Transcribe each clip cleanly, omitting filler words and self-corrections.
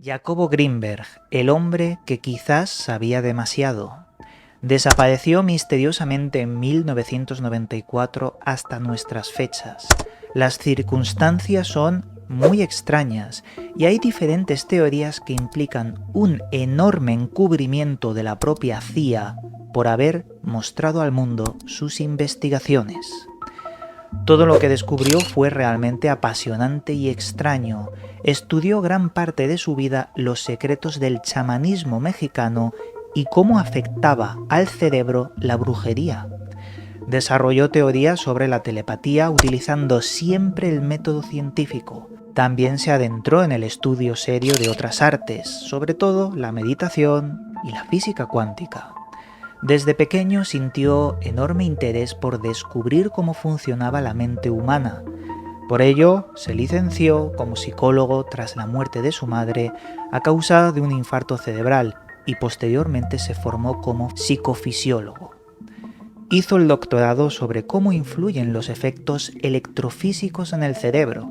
Jacobo Grinberg, el hombre que quizás sabía demasiado. Desapareció misteriosamente en 1994 hasta nuestras fechas. Las circunstancias son muy extrañas y hay diferentes teorías que implican un enorme encubrimiento de la propia CIA por haber mostrado al mundo sus investigaciones. Todo lo que descubrió fue realmente apasionante y extraño. Estudió gran parte de su vida los secretos del chamanismo mexicano y cómo afectaba al cerebro la brujería. Desarrolló teorías sobre la telepatía utilizando siempre el método científico. También se adentró en el estudio serio de otras artes, sobre todo la meditación y la física cuántica. Desde pequeño sintió enorme interés por descubrir cómo funcionaba la mente humana. Por ello, se licenció como psicólogo tras la muerte de su madre a causa de un infarto cerebral y posteriormente se formó como psicofisiólogo. Hizo el doctorado sobre cómo influyen los efectos electrofísicos en el cerebro.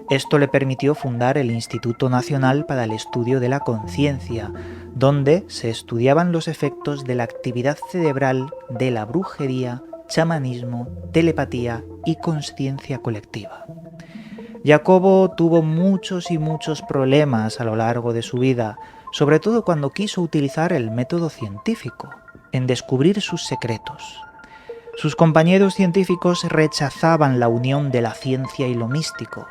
Esto le permitió fundar el Instituto Nacional para el Estudio de la Conciencia, donde se estudiaban los efectos de la actividad cerebral de la brujería, chamanismo, telepatía y consciencia colectiva. Jacobo tuvo muchos problemas a lo largo de su vida, sobre todo cuando quiso utilizar el método científico, en descubrir sus secretos. Sus compañeros científicos rechazaban la unión de la ciencia y lo místico.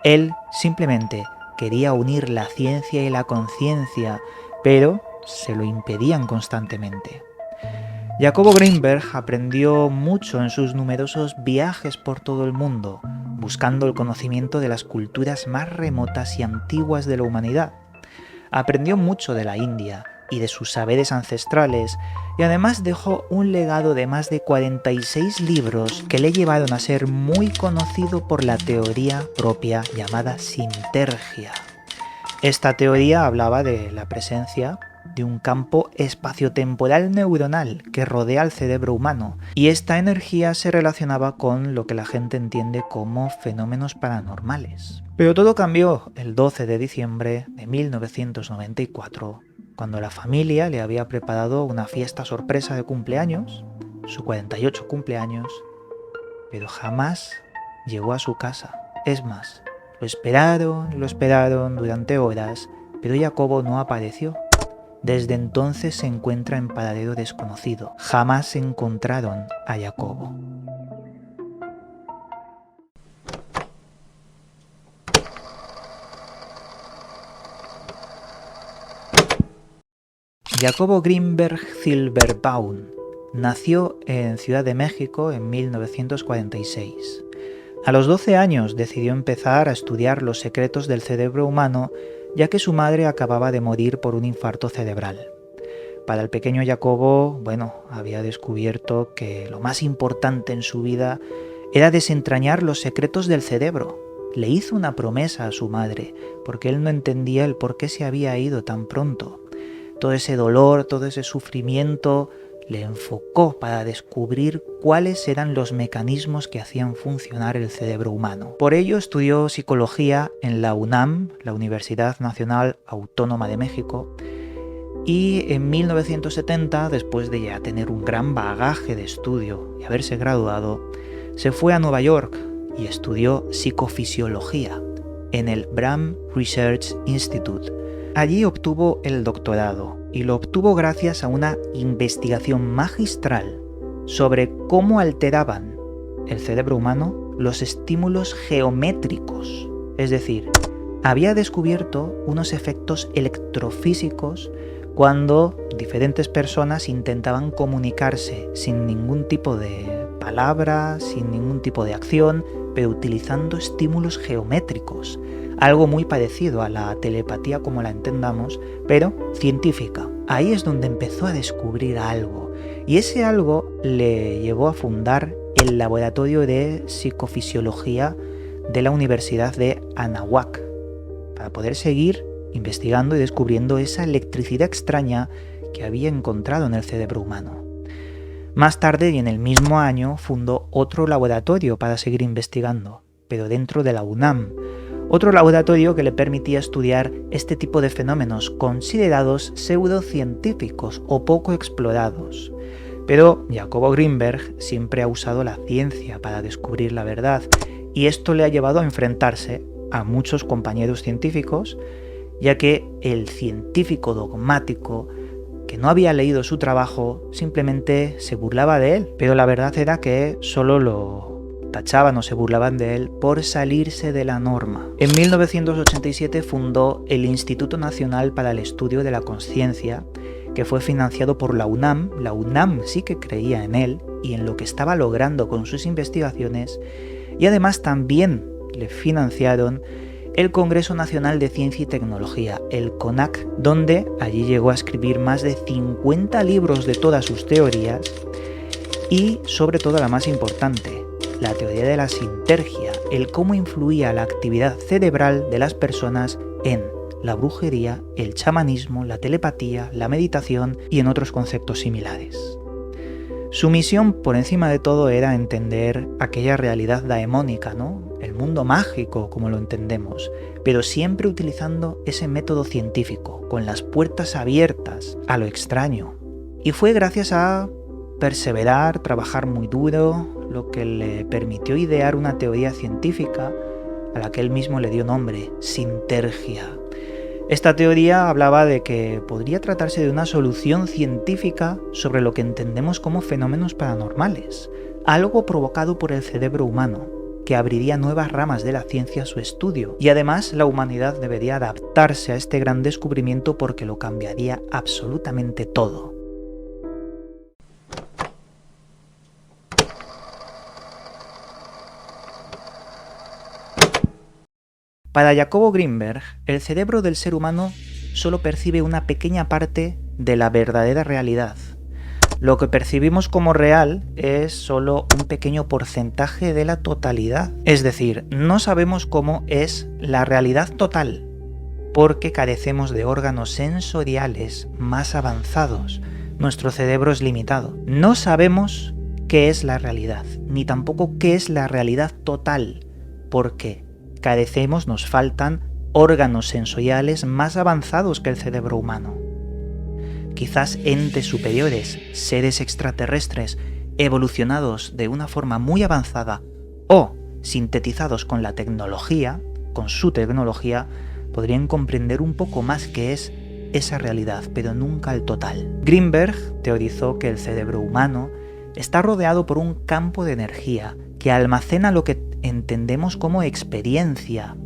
Él simplemente quería unir la ciencia y la conciencia, pero se lo impedían constantemente. Jacobo Grinberg aprendió mucho en sus numerosos viajes por todo el mundo, buscando el conocimiento de las culturas más remotas y antiguas de la humanidad. Aprendió mucho de la India y de sus saberes ancestrales, y además dejó un legado de más de 46 libros que le llevaron a ser muy conocido por la teoría propia llamada sintergia. Esta teoría hablaba de la presencia de un campo espaciotemporal neuronal que rodea al cerebro humano, y esta energía se relacionaba con lo que la gente entiende como fenómenos paranormales. Pero todo cambió el 12 de diciembre de 1994, cuando la familia le había preparado una fiesta sorpresa de cumpleaños, su 48 cumpleaños, pero jamás llegó a su casa. Es más, lo esperaron durante horas, pero Jacobo no apareció. Desde entonces se encuentra en paradero desconocido. Jamás encontraron a Jacobo. Jacobo Grinberg Silberbaum nació en Ciudad de México en 1946. A los 12 años decidió empezar a estudiar los secretos del cerebro humano, ya que su madre acababa de morir por un infarto cerebral. Para el pequeño Jacobo, había descubierto que lo más importante en su vida era desentrañar los secretos del cerebro. Le hizo una promesa a su madre, porque él no entendía el por qué se había ido tan pronto. Todo ese dolor, todo ese sufrimiento le enfocó para descubrir cuáles eran los mecanismos que hacían funcionar el cerebro humano. Por ello estudió psicología en la UNAM, la Universidad Nacional Autónoma de México, y en 1970, después de ya tener un gran bagaje de estudio y haberse graduado, se fue a Nueva York y estudió psicofisiología en el Brain Research Institute. Allí obtuvo el doctorado y lo obtuvo gracias a una investigación magistral sobre cómo alteraban el cerebro humano los estímulos geométricos. Es decir, había descubierto unos efectos electrofísicos cuando diferentes personas intentaban comunicarse sin ningún tipo de palabra, sin ningún tipo de acción, pero utilizando estímulos geométricos. Algo muy parecido a la telepatía como la entendamos, pero científica. Ahí es donde empezó a descubrir algo, y ese algo le llevó a fundar el laboratorio de psicofisiología de la Universidad de Anáhuac, para poder seguir investigando y descubriendo esa electricidad extraña que había encontrado en el cerebro humano. Más tarde y en el mismo año fundó otro laboratorio para seguir investigando, pero dentro de la UNAM, otro laboratorio que le permitía estudiar este tipo de fenómenos considerados pseudocientíficos o poco explorados. Pero Jacobo Grinberg siempre ha usado la ciencia para descubrir la verdad, y esto le ha llevado a enfrentarse a muchos compañeros científicos, ya que el científico dogmático que no había leído su trabajo simplemente se burlaba de él, pero la verdad era que solo lo tachaban o se burlaban de él por salirse de la norma. En 1987 fundó el Instituto Nacional para el Estudio de la Consciencia, que fue financiado por la UNAM. La UNAM sí que creía en él y en lo que estaba logrando con sus investigaciones, y además también le financiaron el Congreso Nacional de Ciencia y Tecnología, el CONAC, donde allí llegó a escribir más de 50 libros de todas sus teorías y, sobre todo, la más importante, la teoría de la sintergia, el cómo influía la actividad cerebral de las personas en la brujería, el chamanismo, la telepatía, la meditación y en otros conceptos similares. Su misión, por encima de todo, era entender aquella realidad daemónica, ¿no? El mundo mágico, como lo entendemos, pero siempre utilizando ese método científico, con las puertas abiertas a lo extraño. Y fue gracias a perseverar, trabajar muy duro, lo que le permitió idear una teoría científica a la que él mismo le dio nombre, sintergia. Esta teoría hablaba de que podría tratarse de una solución científica sobre lo que entendemos como fenómenos paranormales, algo provocado por el cerebro humano, que abriría nuevas ramas de la ciencia a su estudio, y además la humanidad debería adaptarse a este gran descubrimiento porque lo cambiaría absolutamente todo. Para Jacobo Grinberg, el cerebro del ser humano solo percibe una pequeña parte de la verdadera realidad. Lo que percibimos como real es solo un pequeño porcentaje de la totalidad. Es decir, no sabemos cómo es la realidad total, porque carecemos de órganos sensoriales más avanzados. Nuestro cerebro es limitado. No sabemos qué es la realidad, ni tampoco qué es la realidad total, porque carecemos, nos faltan órganos sensoriales más avanzados que el cerebro humano. Quizás entes superiores, seres extraterrestres, evolucionados de una forma muy avanzada o sintetizados con la tecnología, con su tecnología, podrían comprender un poco más qué es esa realidad, pero nunca el total. Grinberg teorizó que el cerebro humano está rodeado por un campo de energía que almacena lo que entendemos como experiencia.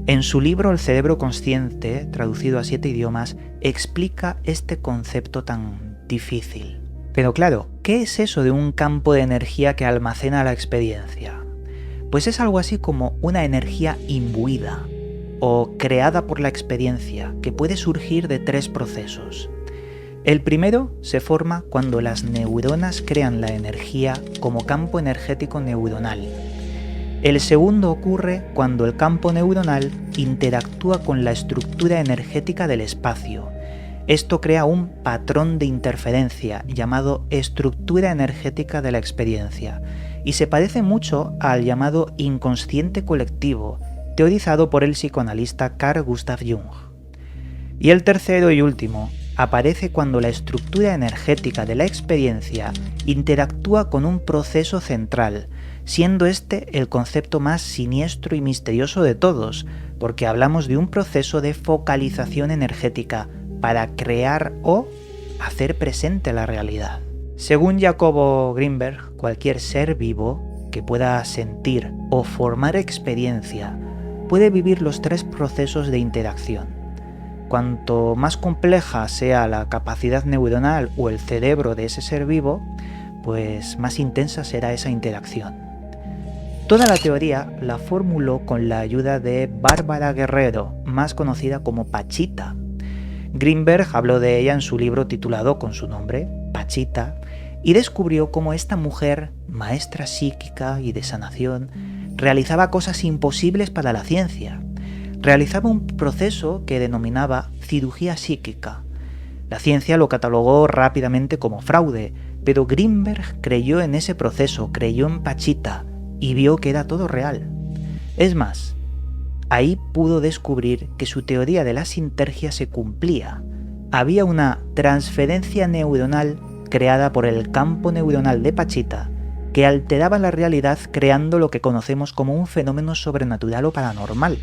En su libro El cerebro consciente, traducido a 7 idiomas, explica este concepto tan difícil. Pero claro, ¿qué es eso de un campo de energía que almacena la experiencia? Pues es algo así como una energía imbuida o creada por la experiencia, que puede surgir de 3 procesos. El primero se forma cuando las neuronas crean la energía como campo energético neuronal. El segundo ocurre cuando el campo neuronal interactúa con la estructura energética del espacio. Esto crea un patrón de interferencia llamado estructura energética de la experiencia y se parece mucho al llamado inconsciente colectivo, teorizado por el psicoanalista Carl Gustav Jung. Y el tercero y último aparece cuando la estructura energética de la experiencia interactúa con un proceso central, siendo este el concepto más siniestro y misterioso de todos, porque hablamos de un proceso de focalización energética para crear o hacer presente la realidad. Según Jacobo Grinberg, cualquier ser vivo que pueda sentir o formar experiencia puede vivir los 3 procesos de interacción. Cuanto más compleja sea la capacidad neuronal o el cerebro de ese ser vivo, pues más intensa será esa interacción. Toda la teoría la formuló con la ayuda de Bárbara Guerrero, más conocida como Pachita. Grinberg habló de ella en su libro titulado con su nombre, Pachita, y descubrió cómo esta mujer, maestra psíquica y de sanación, realizaba cosas imposibles para la ciencia. Realizaba un proceso que denominaba cirugía psíquica. La ciencia lo catalogó rápidamente como fraude, pero Grinberg creyó en ese proceso, creyó en Pachita y vio que era todo real. Es más, Ahí pudo descubrir que su teoría de la sinergia se cumplía. Había una transferencia neuronal creada por el campo neuronal de Pachita que alteraba la realidad creando lo que conocemos como un fenómeno sobrenatural o paranormal.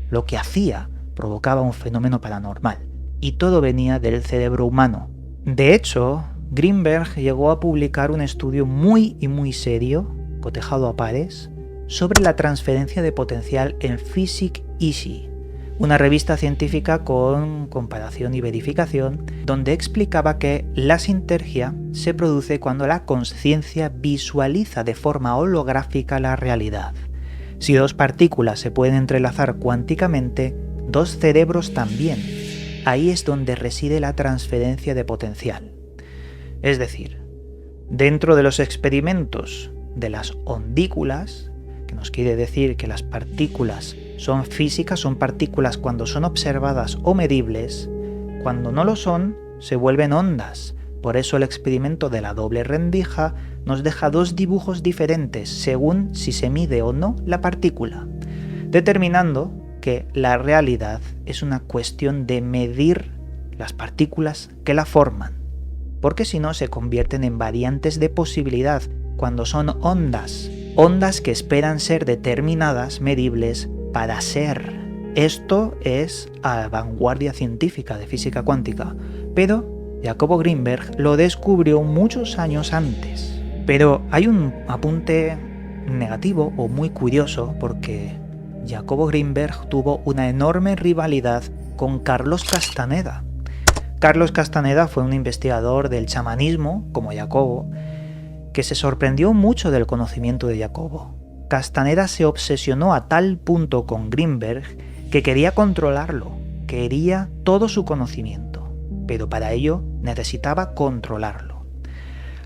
Lo que hacía provocaba un fenómeno paranormal, y todo venía del cerebro humano. De hecho, Greenberg llegó a publicar un estudio muy serio, cotejado a pares, sobre la transferencia de potencial en Physics Easy, una revista científica con comparación y verificación, donde explicaba que la sinergia se produce cuando la conciencia visualiza de forma holográfica la realidad. Si dos partículas se pueden entrelazar cuánticamente, dos cerebros también. Ahí es donde reside la transferencia de potencial. Es decir, dentro de los experimentos de las ondículas, que nos quiere decir que las partículas son físicas, son partículas cuando son observadas o medibles, cuando no lo son, se vuelven ondas. Por eso el experimento de la doble rendija nos deja dos dibujos diferentes según si se mide o no la partícula, determinando que la realidad es una cuestión de medir las partículas que la forman, porque si no se convierten en variantes de posibilidad cuando son ondas que esperan ser determinadas, medibles, para ser. Esto es a vanguardia científica de física cuántica, pero Jacobo Greenberg lo descubrió muchos años antes. Pero hay un apunte negativo o muy curioso, porque Jacobo Greenberg tuvo una enorme rivalidad con Carlos Castaneda. Carlos Castaneda fue un investigador del chamanismo, como Jacobo, que se sorprendió mucho del conocimiento de Jacobo. Castaneda se obsesionó a tal punto con Greenberg que quería controlarlo, quería todo su conocimiento, pero para ello necesitaba controlarlo.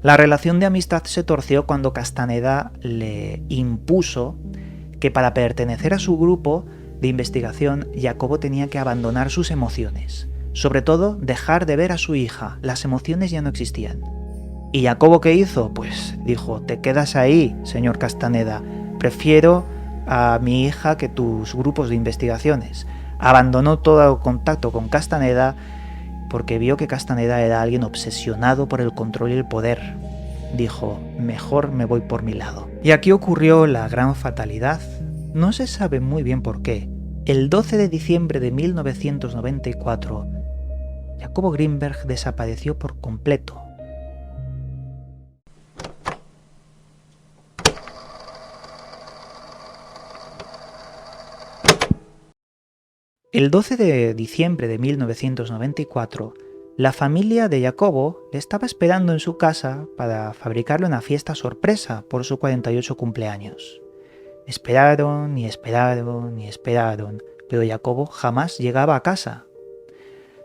La relación de amistad se torció cuando Castaneda le impuso que para pertenecer a su grupo de investigación, Jacobo tenía que abandonar sus emociones, sobre todo dejar de ver a su hija, las emociones ya no existían. ¿Y Jacobo qué hizo? Pues dijo, te quedas ahí, señor Castaneda, prefiero a mi hija que tus grupos de investigaciones. Abandonó todo contacto con Castaneda porque vio que Castaneda era alguien obsesionado por el control y el poder. Dijo, mejor me voy por mi lado. Y aquí ocurrió la gran fatalidad. No se sabe muy bien por qué. El 12 de diciembre de 1994, Jacobo Greenberg desapareció por completo. El 12 de diciembre de 1994, la familia de Jacobo le estaba esperando en su casa para fabricarle una fiesta sorpresa por su 48 cumpleaños. Esperaron y esperaron y esperaron, pero Jacobo jamás llegaba a casa.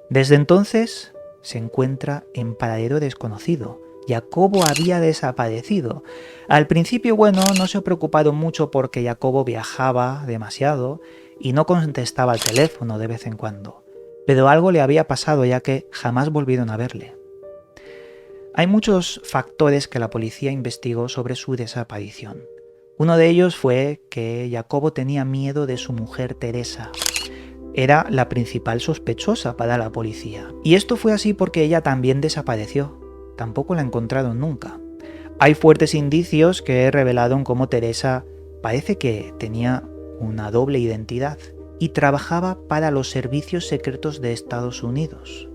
Desde entonces se encuentra en paradero desconocido. Jacobo había desaparecido. Al principio, no se preocuparon mucho porque Jacobo viajaba demasiado y no contestaba al teléfono de vez en cuando. Pero algo le había pasado, ya que jamás volvieron a verle. Hay muchos factores que la policía investigó sobre su desaparición. Uno de ellos fue que Jacobo tenía miedo de su mujer Teresa. Era la principal sospechosa para la policía. Y esto fue así porque ella también desapareció. Tampoco la encontraron nunca. Hay fuertes indicios que revelaron cómo Teresa parece que tenía una doble identidad y trabajaba para los servicios secretos de Estados Unidos.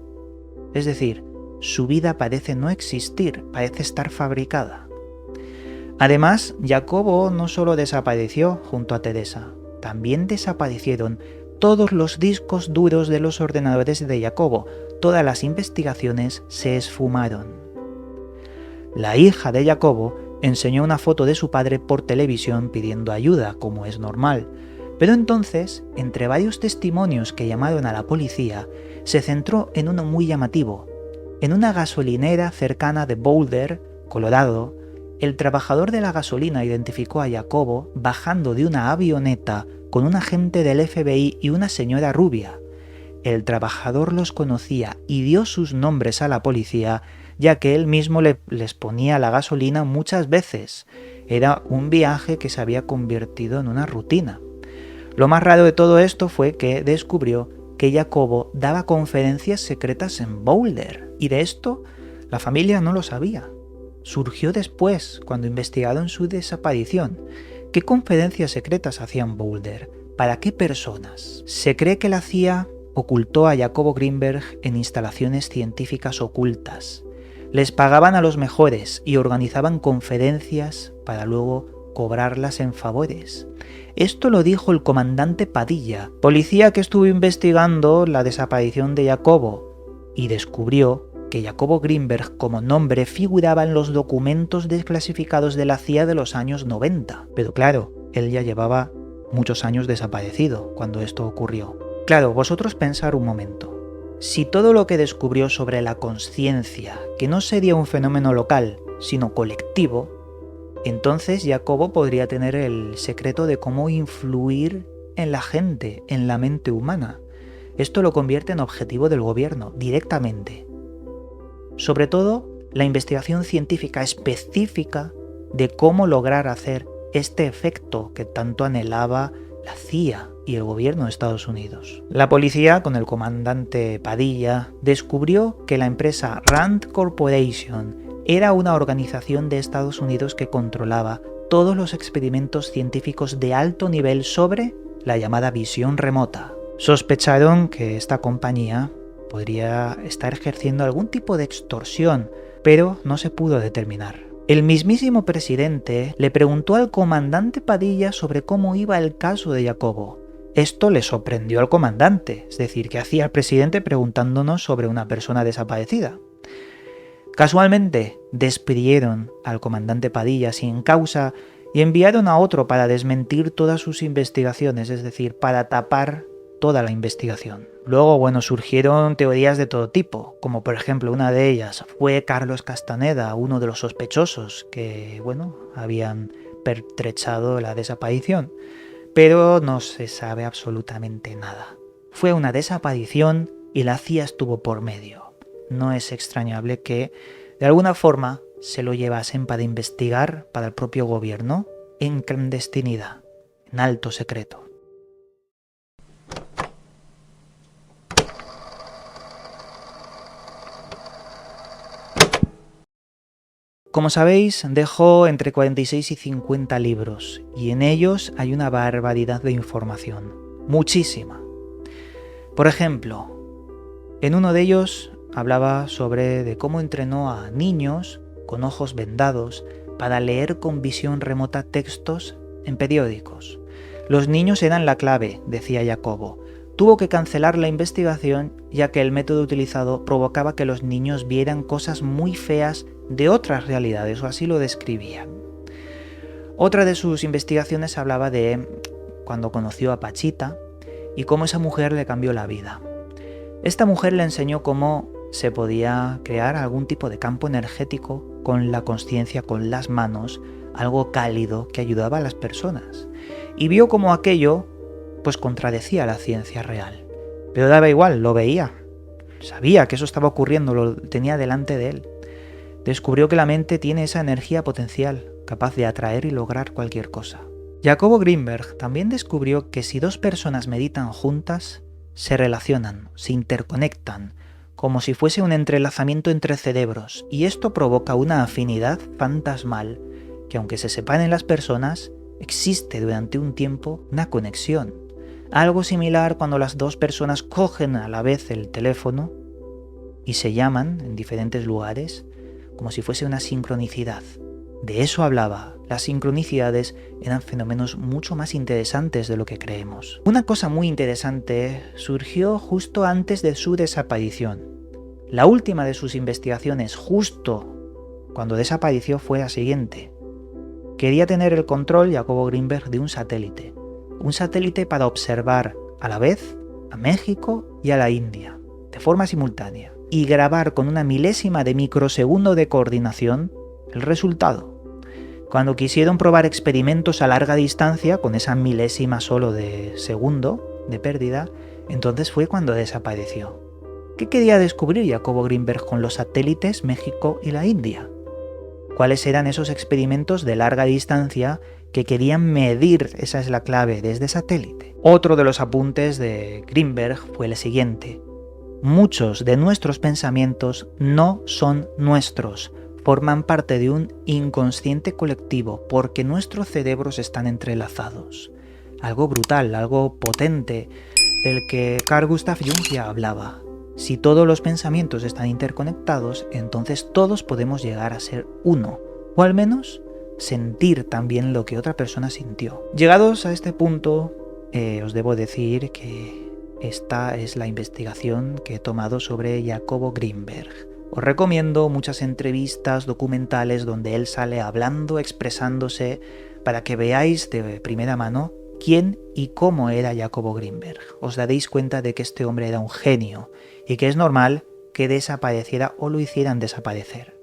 Es decir, su vida parece no existir, parece estar fabricada. Además, Jacobo no solo desapareció junto a Teresa, también desaparecieron todos los discos duros de los ordenadores de Jacobo. Todas las investigaciones se esfumaron. La hija de Jacobo enseñó una foto de su padre por televisión pidiendo ayuda, como es normal, pero entonces, entre varios testimonios que llamaron a la policía, se centró en uno muy llamativo. En una gasolinera cercana de Boulder, Colorado, el trabajador de la gasolina identificó a Jacobo bajando de una avioneta con un agente del FBI y una señora rubia. El trabajador los conocía y dio sus nombres a la policía, ya que él mismo les ponía la gasolina muchas veces. Era un viaje que se había convertido en una rutina. Lo más raro de todo esto fue que descubrió que Jacobo daba conferencias secretas en Boulder, y de esto la familia no lo sabía. Surgió después, cuando investigaron su desaparición. ¿Qué conferencias secretas hacía en Boulder? ¿Para qué personas? Se cree que la CIA ocultó a Jacobo Greenberg en instalaciones científicas ocultas. Les pagaban a los mejores y organizaban conferencias para luego cobrarlas en favores. Esto lo dijo el comandante Padilla, policía que estuvo investigando la desaparición de Jacobo, y descubrió que Jacobo Greenberg como nombre figuraba en los documentos desclasificados de la CIA de los años 90. Pero claro, él ya llevaba muchos años desaparecido cuando esto ocurrió. Claro, vosotros pensar un momento. Si todo lo que descubrió sobre la consciencia, que no sería un fenómeno local, sino colectivo, entonces Jacobo podría tener el secreto de cómo influir en la gente, en la mente humana. Esto lo convierte en objetivo del gobierno, directamente. Sobre todo, la investigación científica específica de cómo lograr hacer este efecto que tanto anhelaba la CIA y el gobierno de Estados Unidos. La policía, con el comandante Padilla, descubrió que la empresa Rand Corporation era una organización de Estados Unidos que controlaba todos los experimentos científicos de alto nivel sobre la llamada visión remota. Sospecharon que esta compañía podría estar ejerciendo algún tipo de extorsión, pero no se pudo determinar. El mismísimo presidente le preguntó al comandante Padilla sobre cómo iba el caso de Jacobo. Esto le sorprendió al comandante, es decir, ¿qué hacía el presidente preguntándonos sobre una persona desaparecida? Casualmente, despidieron al comandante Padilla sin causa y enviaron a otro para desmentir todas sus investigaciones, es decir, para tapar toda la investigación. Luego, surgieron teorías de todo tipo, como por ejemplo una de ellas fue Carlos Castaneda, uno de los sospechosos que, habían pertrechado la desaparición. Pero no se sabe absolutamente nada. Fue una desaparición y la CIA estuvo por medio. No es extrañable que, de alguna forma, se lo llevasen para investigar para el propio gobierno en clandestinidad, en alto secreto. Como sabéis, dejó entre 46 y 50 libros, y en ellos hay una barbaridad de información, muchísima. Por ejemplo, en uno de ellos hablaba de cómo entrenó a niños con ojos vendados para leer con visión remota textos en periódicos. Los niños eran la clave, decía Jacobo. Tuvo que cancelar la investigación ya que el método utilizado provocaba que los niños vieran cosas muy feas de otras realidades, o así lo describían. Otra de sus investigaciones hablaba de cuando conoció a Pachita y cómo esa mujer le cambió la vida. Esta mujer le enseñó cómo se podía crear algún tipo de campo energético con la consciencia, con las manos, algo cálido que ayudaba a las personas. Y vio cómo aquello contradecía la ciencia real. Pero daba igual, lo veía. Sabía que eso estaba ocurriendo, lo tenía delante de él. Descubrió que la mente tiene esa energía potencial, capaz de atraer y lograr cualquier cosa. Jacobo Greenberg también descubrió que si dos personas meditan juntas, se relacionan, se interconectan, como si fuese un entrelazamiento entre cerebros, y esto provoca una afinidad fantasmal, que aunque se separen las personas, existe durante un tiempo una conexión. Algo similar cuando las dos personas cogen a la vez el teléfono y se llaman en diferentes lugares, como si fuese una sincronicidad. De eso hablaba. Las sincronicidades eran fenómenos mucho más interesantes de lo que creemos. Una cosa muy interesante surgió justo antes de su desaparición. La última de sus investigaciones, justo cuando desapareció, fue la siguiente. Quería tener el control, Jacobo Greenberg, de un satélite. Un satélite para observar a la vez a México y a la India, de forma simultánea, y grabar con una milésima de microsegundo de coordinación el resultado. Cuando quisieron probar experimentos a larga distancia, con esa milésima solo de segundo de pérdida, entonces fue cuando desapareció. ¿Qué quería descubrir Jacobo Greenberg con los satélites México y la India? ¿Cuáles eran esos experimentos de larga distancia que querían medir, esa es la clave, desde satélite. Otro de los apuntes de Greenberg fue el siguiente: muchos de nuestros pensamientos no son nuestros, forman parte de un inconsciente colectivo porque nuestros cerebros están entrelazados. Algo brutal, algo potente, del que Carl Gustav Jung ya hablaba. Si todos los pensamientos están interconectados, entonces todos podemos llegar a ser uno, o al menos sentir también lo que otra persona sintió. Llegados a este punto, os debo decir que esta es la investigación que he tomado sobre Jacobo Greenberg. Os recomiendo muchas entrevistas, documentales donde él sale hablando, expresándose, para que veáis de primera mano quién y cómo era Jacobo Greenberg. Os daréis cuenta de que este hombre era un genio y que es normal que desapareciera o lo hicieran desaparecer.